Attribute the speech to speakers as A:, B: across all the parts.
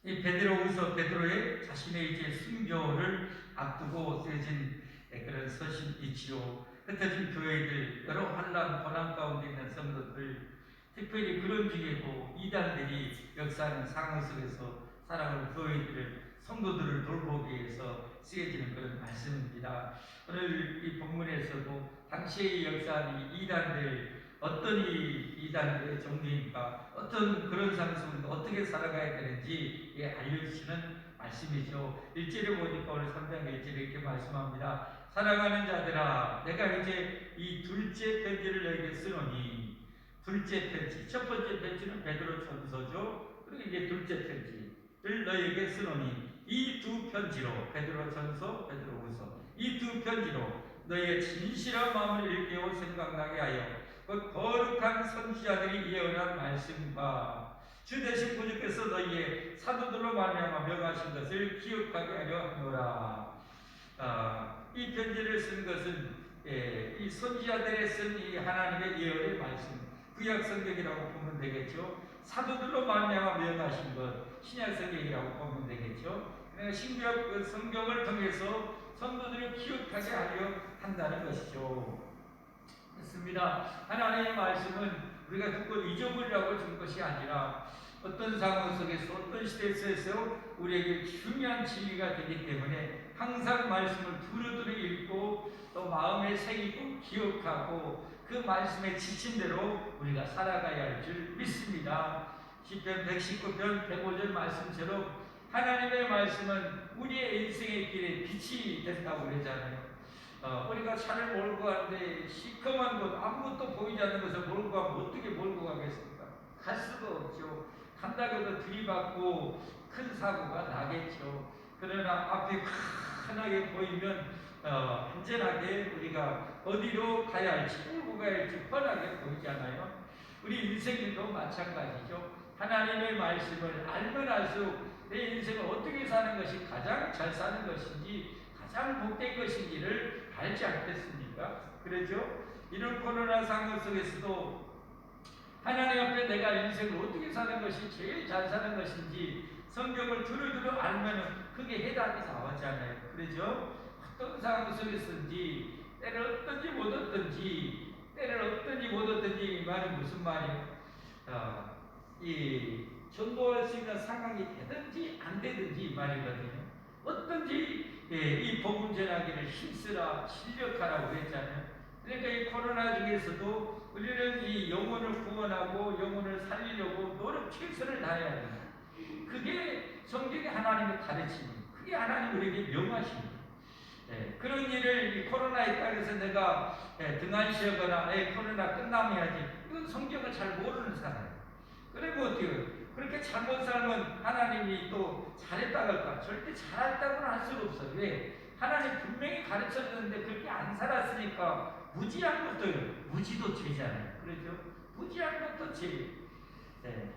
A: 이 베드로후서 베드로의 자신의 이제 순교를 앞두고 쓰여진 그런 서신이지요. 흩어진 교회들, 여러 환란, 고난 가운데 있는 성도들, 특별히 그런 중에도 이단들이 역사하는 상황 속에서 살아가는 교회들을, 성도들을 돌보기 위해서 쓰여지는 그런 말씀입니다. 오늘 이 본문에서도 당시의 역사하는 이단들, 어떤 이단들의 종류인가, 어떤 그런 상황 속에서 어떻게 살아가야 되는지 알려주시는 말씀이죠. 1절에 보니까 오늘 3장 1절에 이렇게 말씀합니다. 사랑하는 자들아, 내가 이제 이 둘째 편지를 너에게 쓰노니, 둘째 편지, 첫 번째 편지는 베드로 전서죠. 그리고 이제 둘째 편지를 너에게 쓰노니, 이 두 편지로, 베드로 전서, 베드로 후서, 이 두 편지로 너희의 진실한 마음을 일깨워 생각나게 하여 그 거룩한 선지자들이 예언한 말씀과 주 되신 구주께서 너희의 사도들로 말미암아 명하신 것을 기억하게 하려 하노라. 이 편지를 쓴 것은 이 선지자들의 쓴 이 하나님의 예언의 말씀, 구약 성경이라고 보면 되겠죠. 사도들로 말미암아 명하신 것, 신약 성경이라고 보면 되겠죠. 신약 그 성경을 통해서 성도들을 기억하게 하려 한다는 것이죠. 그렇습니다. 하나님의 말씀은 우리가 듣고 잊어버리라고 준 것이 아니라 어떤 상황 속에서 어떤 시대에서 우리에게 중요한 진리가 되기 때문에 항상 말씀을 두루두루 읽고 또 마음에 새기고 기억하고 그 말씀에 지친 대로 우리가 살아가야 할 줄 믿습니다. 시편 119편 105절 말씀처럼 하나님의 말씀은 우리의 인생의 길에 빛이 된다고 그러잖아요. 우리가 차를 몰고 가는데 시커먼 곳, 아무것도 보이지 않는 것을 몰고 가면 어떻게 몰고 가겠습니까? 갈 수가 없죠. 간다고 해도 들이받고 큰 사고가 나겠죠. 그러나 앞에 환하게 보이면 안전하게 우리가 어디로 가야 할지, 몰고 가야 할지 뻔하게 보이잖아요. 우리 인생도 마찬가지죠. 하나님의 말씀을 알면 알수록 내 인생을 어떻게 사는 것이 가장 잘 사는 것인지, 가장 복된 것인지를 알지 않겠습니까? 그렇죠? 이런 코로나 상황 속에서도 하나님 앞에 내가 인생을 어떻게 사는 것이 제일 잘 사는 것인지 성경을 두루두루 알면 그게 해답이 나오잖아요. 그렇죠? 어떤 상황 속에서인지, 때를 얻든지 못 얻든지, 이 말이 무슨 말이에요? 이 전도할 수 있는 상황이 되든지 안 되든지 이 말이거든요. 어떤지 이 복음 전하기를 힘쓰라, 실력하라고 했잖아요. 그러니까 이 코로나 중에서도 우리는 이 영혼을 구원하고 영혼을 살리려고 노력 최선을 다해야 합니다. 그게 성경의 하나님의 가르침입니다. 그게 하나님 우리에게 명하십니다. 그런 일을 이 코로나에 따라서 내가 등한시하거나 코로나 끝나면 해야지, 이건 성경을 잘 모르는 사람이에요. 그리고 어떻게 그렇게 잘못 살면 하나님이 또 잘했다고 할까? 절대 잘했다고는 할 수가 없어요. 왜? 하나님 분명히 가르쳐줬는데 그렇게 안 살았으니까 무지한 것도, 무지도 죄잖아요. 그렇죠? 무지한 것도 죄.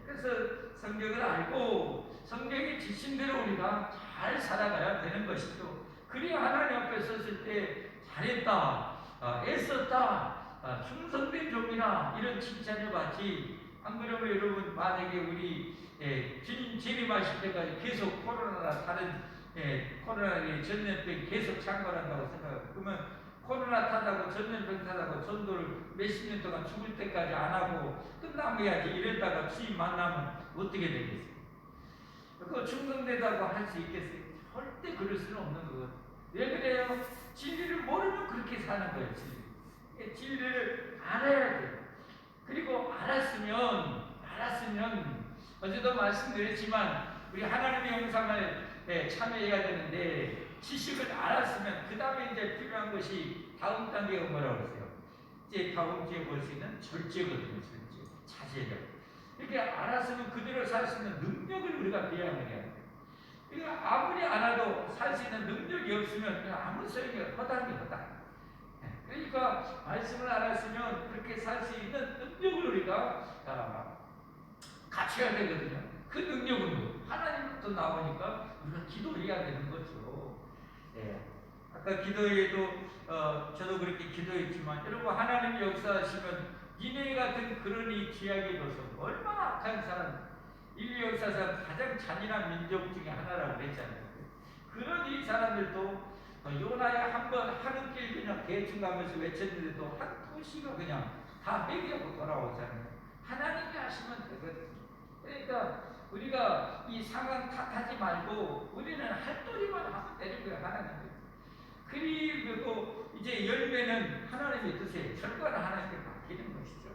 A: 그래서 성경을 알고 성경이 지신 대로 우리가 잘 살아가야 되는 것이죠. 그래야 하나님 앞에 섰을 때 잘했다, 애썼다, 충성된 종이나 이런 칭찬을 받지. 안 그러면 여러분, 만약에 우리 주님 재림하실 때까지 계속 코로나나 다른 코로나의 전염병 계속 창궐한다고 생각하고, 그러면 코로나 타다고 전염병 타다고 전도를 몇십 년 동안 죽을 때까지 안 하고 끝나면 해야지, 이랬다가 주님 만나면 어떻게 되겠어요? 그거 충성되다고 할 수 있겠어요? 절대 그럴 수는 없는 거거든요. 왜 그래요? 진리를 모르면 그렇게 사는 거예요. 진리를 알아야 돼요. 그리고 알았으면 어제도 말씀드렸지만 우리 하나님의 영상을 참여해야 되는데, 지식을 알았으면 그 다음에 이제 필요한 것이 다음 단계가 뭐라고 그러세요? 이제 다음 주에 볼 수 있는 절제거든요. 절제, 자제력. 이렇게 알았으면 그대로 살 수 있는 능력을 우리가 배양을 해야 돼요. 그러니까 아무리 알아도 살 수 있는 능력이 없으면 아무 소용이 없어요. 허당. 그러니까 말씀을 알았으면 그렇게 살 수 있는 능력을 우리가 갖춰야 되거든요. 그 능력은 하나님부터 나오니까 우리가 기도해야 되는 거죠. 아까 기도에도 저도 그렇게 기도했지만, 여러분, 하나님이 역사하시면 니네 같은 그런 이 죄악의 도성, 얼마나 악한 사람, 인류 역사상 가장 잔인한 민족 중에 하나라고 했잖아요. 그런 이 사람들도 요나야 한번 하는 길 그냥 대충 가면서 외쳤는데도 한두 시가 그냥 다 회개하고 돌아오잖아요. 하나님이 하시면 되거든요. 그러니까 우리가 이 상황 탓하지 말고 우리는 할 도리만 하면 되는 거예요. 하나님. 그리고 이제 열매는 하나님이 드세요. 결과는 하나님께 맡기는 것이죠.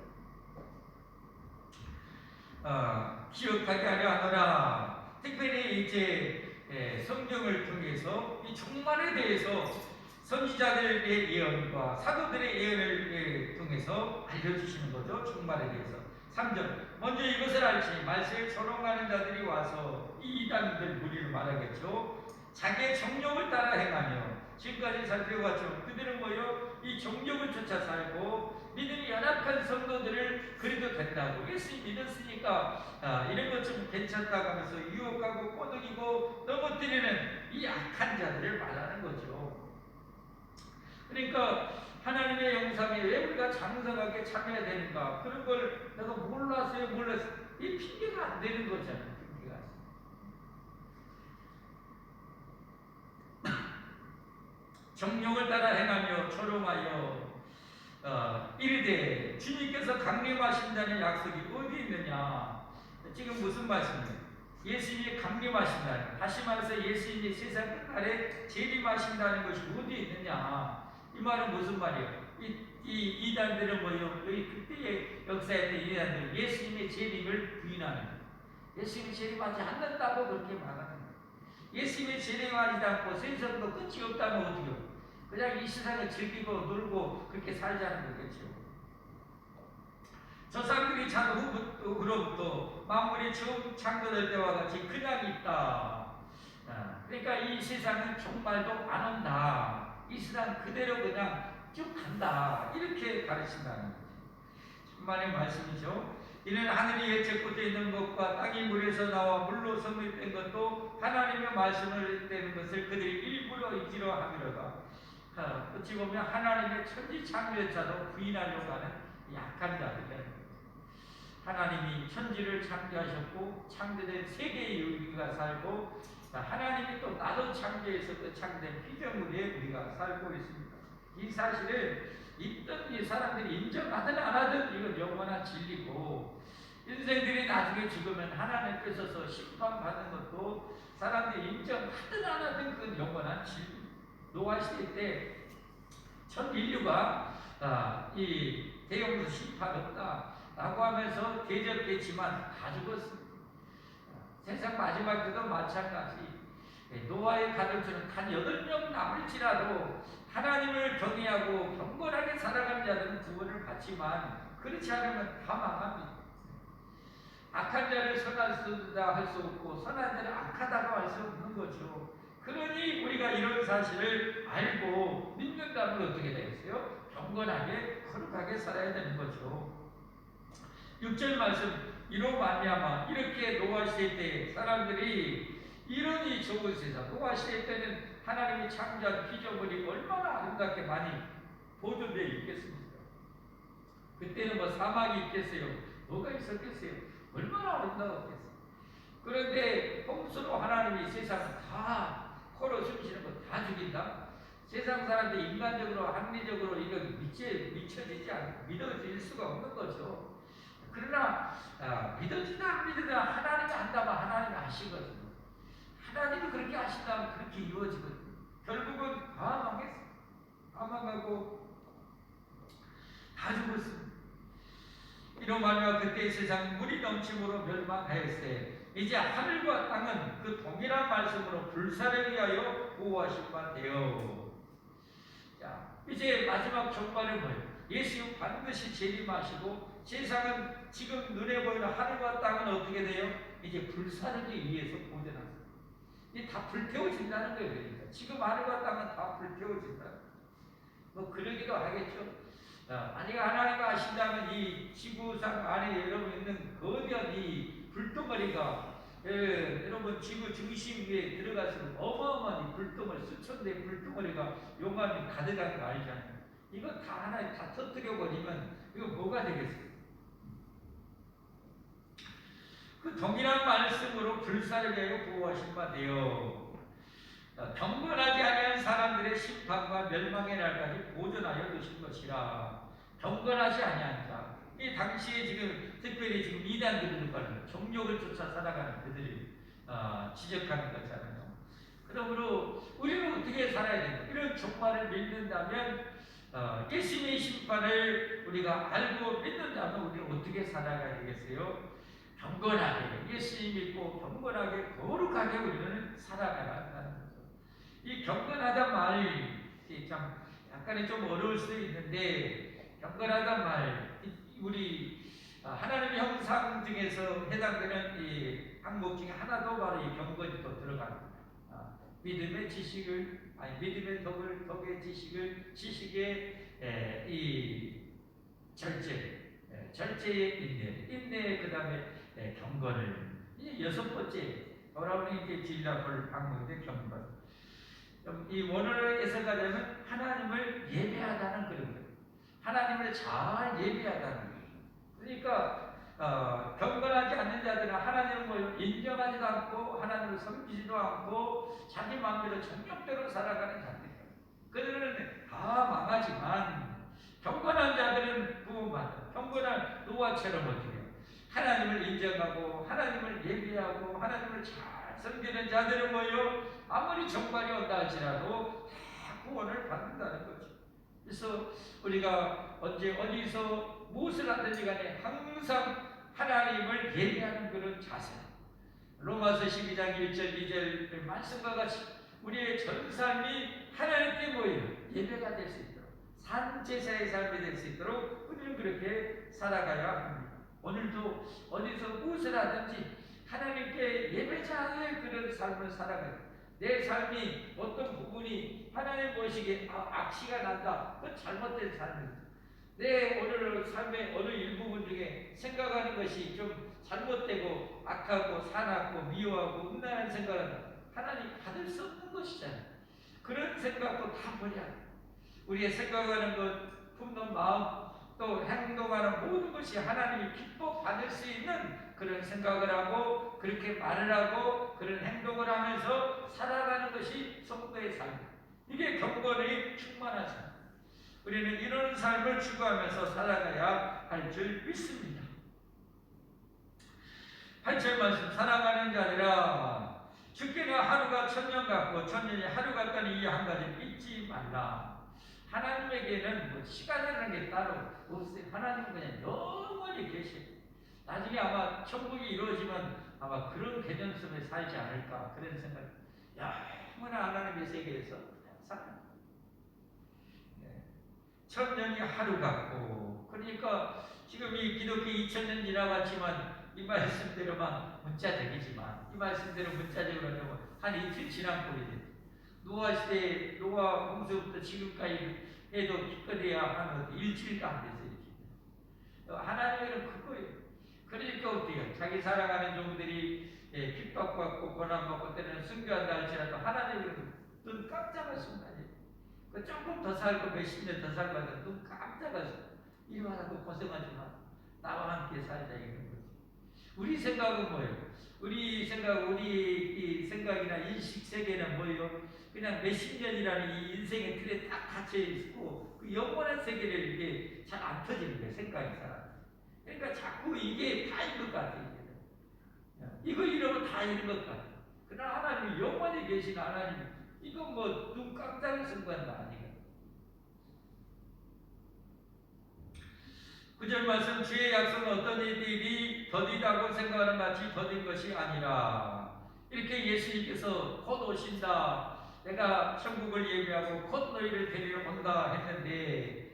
A: 기억하게 하려 하노라. 특별히 이제 성경을 통해서 이 종말에 대해서 선지자들의 예언과 사도들의 예언을 통해서 알려주시는 거죠. 종말에 대해서. 3절. 먼저 이것을 알지 말세에 조롱하는 자들이 와서 이 이단들 무리를 말하겠죠. 자기의 정욕을 따라 행하며 지금까지 살펴봤죠. 그들은 뭐요? 이 정욕을 쫓아 살고 믿음이 연약한 성도들을 그래도 된다고 예수님 믿었으니까 이런 것 좀 괜찮다고 하면서 유혹하고 꼬드기고 넘어뜨리는 이 악한 자들을 말하는 거죠. 그러니까 하나님의 영상에 왜 우리가 장성하게 참여해야 되는가? 그런 걸 내가 몰랐어요. 이 핑계가 안 되는 거잖아요. 핑계가. 정욕을 따라 행하며 조롱하여 이르되 주님께서 강림하신다는 약속이 어디 있느냐? 지금 무슨 말씀이에요? 예수님이 강림하신다는, 다시 말해서 예수님이 세상 끝날에 재림하신다는 것이 어디 있느냐? 이 말은 무슨 말이에요? 이 이단들은 뭐예요? 여기 그때의 역사에 있는 이단들은 예수님의 재림을 부인하는 거예요. 예수님이 재림하지 않는다고 그렇게 말하는 거예요. 예수님이 재림하지 않고 세상도 끝이 없다면 어떻게요? 그냥 이 세상을 즐기고 놀고 그렇게 살자는 거겠죠. 저 사람들이 참 후로부터 만물이 처음 창조될 때와 같이 그냥 있다. 그러니까 이 세상은 정말도 안 온다. 이 세상 그대로 그냥 쭉 간다. 이렇게 가르친다는 거죠. 천만의 말씀이죠. 이는 하늘이 예측부터 있는 것과 땅이 물에서 나와 물로 성립된 것도 하나님의 말씀을 떼는 것을 그들이 일부러 잊으려 함이로다. 어찌 보면 하나님의 천지 창조자도 부인하려고 하는 약한 자들이에요. 하나님이 천지를 창조하셨고 창조된 세계의 우리가 살고 하나님이 또 나도 창조해서 그 창조된 피조물에 우리가 살고 있습니다. 이 사실을 있던 이 사람들이 인정하든 안 하든 이건 영원한 진리고 인생들이 나중에 죽으면 하나님께서 심판받는 것도 사람들이 인정하든 안 하든 그건 영원한 진리. 노아 시대 때 전 인류가 이 대형으로 심판 없다 라고 하면서 대적했지만 다 죽었습니다. 세상 마지막 때도 마찬가지. 노아의 가족처럼 단 8명 남을지라도 하나님을 경외하고 경건하게 살아가는 자들은 구원을 받지만 그렇지 않으면 다 망합니다. 악한 자를 선하다 할 수 없고 선한 자를 악하다고 할 수 없는 거죠. 그러니 우리가 이런 사실을 알고 믿는다면 어떻게 되겠어요? 경건하게 거룩하게 살아야 되는 거죠. 6절 말씀 이로 말미암아 이렇게 노아 시대 때 사람들이 이런 이 좋은 세상 노아 시대 때는 하나님이 창조한 피조물이 얼마나 아름답게 많이 보존되어 있겠습니까? 그때는 뭐 사막이 있겠어요? 뭐가 있었겠어요? 얼마나 아름다웠겠어요? 그런데 홍수로 하나님이 세상을 다 코로 숨쉬는 거 다 죽인다? 세상 사람들이 인간적으로 합리적으로 이거 미쳐지지 않고 믿어질 수가 없는 거죠. 그러나 믿어지나 안 믿어지나 하나님이 한다면 하나님이 하시거든요. 하나님이 그렇게 하신다면 그렇게 이루어지거든요. 결국은 다 망했어요. 다 망하고 다 죽었습니다. 이로 말미암아 그때 세상 물이 넘침으로 멸망하였으되 이제 하늘과 땅은 그 동일한 말씀으로 불사를 위하여 보호하실 바 되어. 자, 이제 마지막 종말은 뭐예요? 예수 반드시 재림하시고 세상은 지금 눈에 보이는 하늘과 땅은 어떻게 돼요? 이제 불사르기 위해서 보존합니다. 이게 다 불태워진다는 거예요. 그러니까 지금 하늘과 땅은 다 불태워진다. 뭐 그러기도 하겠죠. 만약에 하나님이 하신다면 이 지구상 안에 여러분 있는 거대한 이 불덩어리가 여러분 지구 중심 위에 들어갈수록 어마어마한 이 불덩어리 수천 대의 불덩어리가 용암이 가득한 거 알잖아요. 이거 다 하나에 다 터뜨려 버리면 이거 뭐가 되겠어요? 그 동일한 말씀으로 불사르게 하여 보호하신 바 되어 경건하지 아니한 사람들의 심판과 멸망의 날까지 보존하여 두신 것이라. 경건하지 아니한 자, 이 당시에 지금 특별히 지금 이단들을 가는 정욕을 쫓아 살아가는 그들을 지적하는 거잖아요. 그러므로 우리는 어떻게 살아야 되는가? 이런 종말을 믿는다면 예수님의 심판을 우리가 알고 믿는다면 우리는 어떻게 살아가야 되겠어요? 경건하게 예수님 믿고 경건하게 거룩하게 우리는 살아가야 한다는 거죠. 이 경건하다 말이 참 약간은 좀 어려울 수 있는데, 경건하다 말 우리 하나님의 형상 중에서 해당되는 이 항목 중에 하나도 바로 이 경건이 또 들어갑니다. 믿음의 지식을 믿음의 덕의 지식의 이 절제의 인내 그 다음에 경건을 이제 여섯 번째 돌아오는 이제 진리를 방문인데 경건. 이 원어에서 가자면 하나님을 예배하다는 그런 거예요. 하나님을 잘 예배하다는 거예요. 그러니까 경건하지 않는 자들은 하나님을 뭐 인정하지도 않고 하나님을 섬기지도 않고 자기 마음대로 정욕대로 살아가는 자들이에요. 그들은 다 망하지만 경건한 자들은 구원받아요. 경건한 노아처럼 어떻게 해요? 하나님을 인정하고 하나님을 예배하고 하나님을 잘 섬기는 자들은 뭐예요? 아무리 종말이 온다 할지라도 다 구원을 받는다는 거죠. 그래서 우리가 언제 어디서 무엇을 하든지 간에 항상 하나님을 예배하는 그런 자세. 로마서 12장 1절 2절 말씀과 같이 우리의 전 삶이 하나님께 뭐예요? 예배가 될 수 있도록 산제사의 삶이 될 수 있도록 우리는 그렇게 살아가야 합니다. 오늘도 어디서 무엇을 하든지 하나님께 예배자의 그런 삶을 살아가요. 내 삶이 어떤 부분이 하나님 보시기에 악취가 난다. 그건 잘못된 삶입니다. 내 오늘 삶의 어느 일부분 중에 생각하는 것이 좀 잘못되고 악하고 사납고 미워하고 음란한 생각을 하나님 받을 수 없는 것이잖아요. 그런 생각도 다 버려야 돼요. 우리의 생각하는 것, 품는 마음, 또 행동하는 모든 것이 하나님이 기뻐 받을 수 있는 그런 생각을 하고 그렇게 말을 하고 그런 행동을 하면서 살아가는 것이 성도의 삶입니다. 이게 경건의 충만한 삶. 우리는 이런 삶을 추구하면서 살아가야 할 줄 믿습니다. 8절 말씀, 사랑하는 자들아 주께는 하루가 천년 같고 천년이 하루 같다는 이 한 가지 잊지 말라. 하나님에게는 뭐 시간이라는 게 따로 없어요. 하나님은 그냥 영원히 계셔요. 나중에 아마 천국이 이루어지면 아마 그런 개념 속에 살지 않을까 그런 생각. 영원한 하나님의 세계에서 살아요. 천년이 하루 같고, 그러니까 지금 이 기독교 2000년 지나갔지만 이 말씀대로만 문자적이지만 이 말씀대로 문자적으로 하면 한 이틀 지난 꼴이 돼요. 노아 시대, 노아 홍수부터 지금까지 해도 기껏해야 한 일주일도 안 됐어요. 하나님은 그거예요. 그러니까 어때요? 자기 살아가는 종들이 핍박받고 고난받고 때는 순교한다 할지라도 하나님은 눈 깜짝할 순간이에요. 그 조금 더 살고 몇십 년 더 살고 하다 눈 깜짝해서 이러하고 고생하지만 나와 함께 살자 이런 거지. 우리 생각은 뭐예요? 우리 생각이나 인식 세계는 뭐예요? 그냥 몇십 년이라는 이 인생의 틀에 딱 갇혀 있고 그 영원한 세계를 이게 잘 안 터지는 거예요. 생각이 잘 안. 그러니까 자꾸 이게 다인 것 같아요. 이거 이러면 다 이런 것 같아요. 그러나 하나님이 영원히 계신 하나님, 이거 뭐 눈 깜짝이 순간도 아니에요. 9절 말씀, 주의 약속은 어떤 일이 더디다고 생각하는 같이 더딘 것이 아니라. 이렇게 예수님께서 곧 오신다, 내가 천국을 예비하고 곧 너희를 데리러 온다 했는데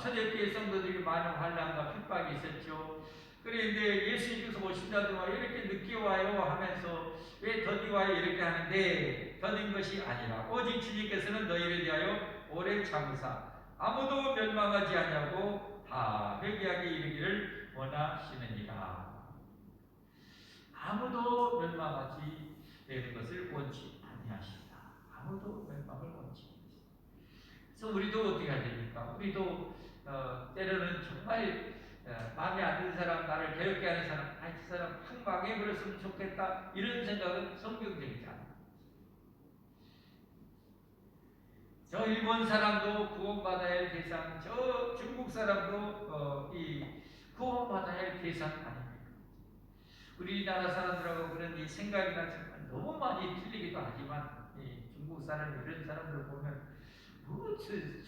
A: 초대교회 성도들이 많은 환난과 핍박이 있었죠. 그런데 예수님께서 오신다더니 이렇게 늦게 와요 하면서 왜 더디 와요 이렇게 하는데, 더딘 것이 아니라 오직 주님께서는 너희를 위하여 오래 참으사 아무도 멸망하지 아니하고 다 회개하게 이르기를 원하시느니라. 아무도 멸망하지 되는 것을 원치 아니하신다. 아무도 멸망을 원치 않으신다. 그래서 우리도 어떻게 해야 됩니까? 우리도 때로는 정말 마음에 안 드는 사람, 나를 괴롭게 하는 사람, 그 사람 확 망해버렸으면 좋겠다, 이런 생각은 성경적이지 않아. 저 일본 사람도 구원받아야 할 대상, 저 중국 사람도 이 구원받아야 할 대상 아닙니까? 우리나라 사람들하고 그런 이 생각이나 정말 너무 많이 틀리기도 하지만, 이 중국 사람 이런 사람들 보면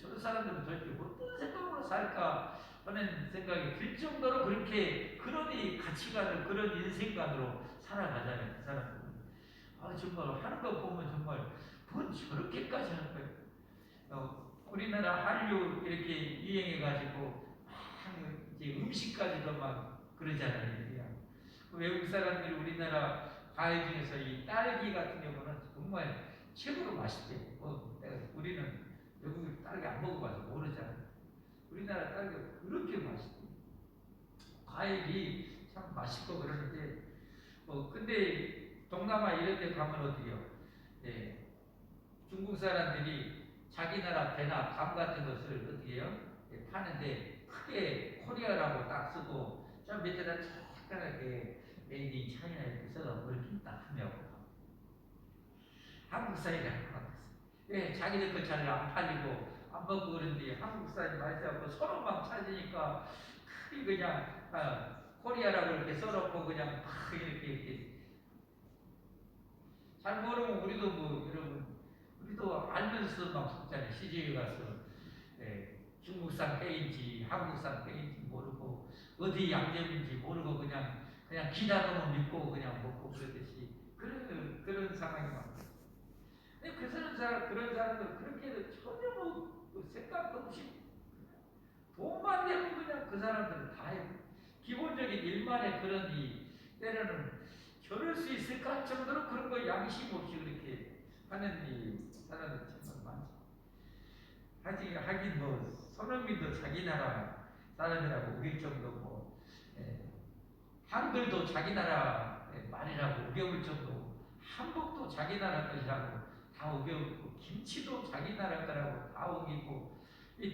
A: 저 사람들은 도대체 어떤 생각으로 살까 하는 생각이 들 정도로 그렇게 그런 이 가치관을, 그런 인생관으로 살아가잖아요. 그 사람들은 정말 하는 거 보면 정말 뭔 저렇게까지 하는 거예요. 우리나라 한류 이렇게 유행해가지고 이제 음식까지도 막 그러잖아요. 외국 사람들이 우리나라 과일 중에서 이 딸기 같은 경우는 정말 최고로 맛있대요. 우리는 외국 딸기 안 먹어봐서 모르잖아요. 우리나라 딸기가 그렇게 맛있대요. 과일이 참 맛있고 그러는데, 근데 동남아 이런 데 가면 어떻게요? 네, 중국 사람들이 자기 나라 배나 감 같은 것을 어떻게 해요? 파는데 크게 코리아라고 딱 쓰고 저 밑에다 작게 메이드 인 차이나 이렇게 써서 그렇게 딱 판매하고 한국 사람이라고 하고 왜 자기들 거 잘 안 팔리고 안 먹고 그런데 한국 사람이 맛있어갖고 서로만 찾으니까 크게 그냥 코리아라고 이렇게 써놓고 그냥 막 이렇게 잘 모르면 우리도 여러분 우리도 알면서 막 속잖아요. 시집에 가서 중국산 빼인지 한국산 빼인지 모르고 어디 양념인지 모르고 그냥 기다로만 믿고 그냥 먹고 그러듯이 그런 상황이 많아요. 근데 그런 사람들 그렇게 전혀 생각도 없이 돈만 내면 그냥 그 사람들은 다 해요. 기본적인 일만의 그런 때로는 저럴 수 있을까 정도로 그런 거 양심 없이 그렇게 하는 사람들 정말 많죠. 하긴 손흥민도 자기 나라 사람이라고 우길 정도고, 한글도 자기 나라 말이라고 우겨볼 정도고, 한국도 자기 나라 것이라고 다 우겨보고, 김치도 자기 나라 거라고 다 우기고,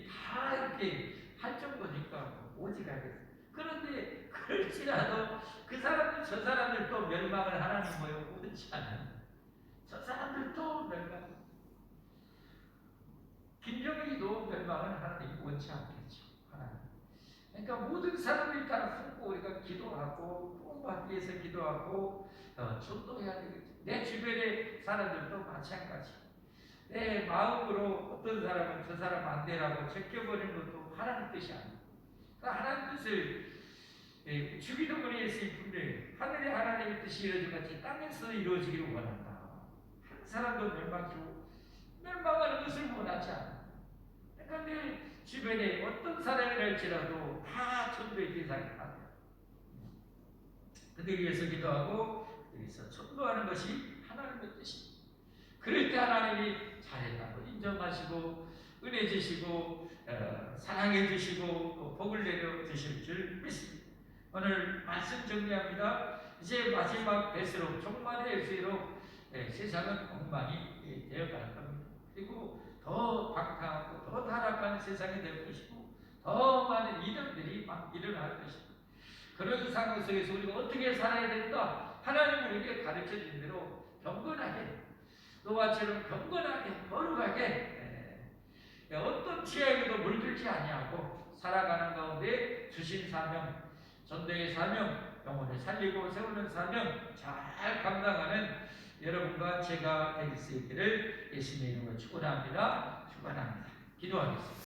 A: 다 이렇게 할 정도니까 오직 하겠어요. 그런데 그럴지라도 그 사람들 저 사람들 또 멸망을 하나님 뭐요 원치 않아요. 저 사람들 또 멸망. 김정일이도 멸망을 하나님 원치 않겠죠. 하나님. 그러니까 모든 사람을 따라 품고 우리가 기도하고 구원받기 위해서 기도하고 전도해야 되겠죠. 내 주변의 사람들도 마찬가지. 내 마음으로 어떤 사람은 저 사람 안 되라고 제껴버리는 것도 하나님 뜻이 아니에요. 그러니까 하나님 뜻을 주기도문에 예수님 분명히 하늘에 하나님의 뜻이 이루어진 같이 땅에서 이루어지기를 원한다. 한 사람도 멸망하는 것을 원하지 않아. 그러니까 내 주변에 어떤 사람이랄지라도 다 전도의 대상이 다 돼요. 그들을 위해서 기도하고 그래서 전도하는 것이 하나님의 뜻입니다. 그럴 때 하나님이 잘했다고 인정하시고 은혜 주시고 사랑해 주시고 복을 내려 주실 줄 믿습니다. 오늘 말씀 정리합니다. 이제 마지막 배수로 종말의 배수로 세상은 엉망이 되어갈 겁니다. 그리고 더 방탕하고 더 타락한 세상이 될 것이고 더 많은 이념들이 막 일어날 것입니다. 그런 상황 속에서 우리가 어떻게 살아야 된다? 하나님 우리에게 가르쳐 준 대로 경건하게 노아처럼 경건하게 거룩하게 어떤 취향에도 물들지 아니하고 살아가는 가운데 주신 사명, 전도의 사명, 영혼을 살리고 세우는 사명 잘 감당하는 여러분과 제가 될 수 있기를 예수님의 이름으로 축원합니다. 기도하겠습니다.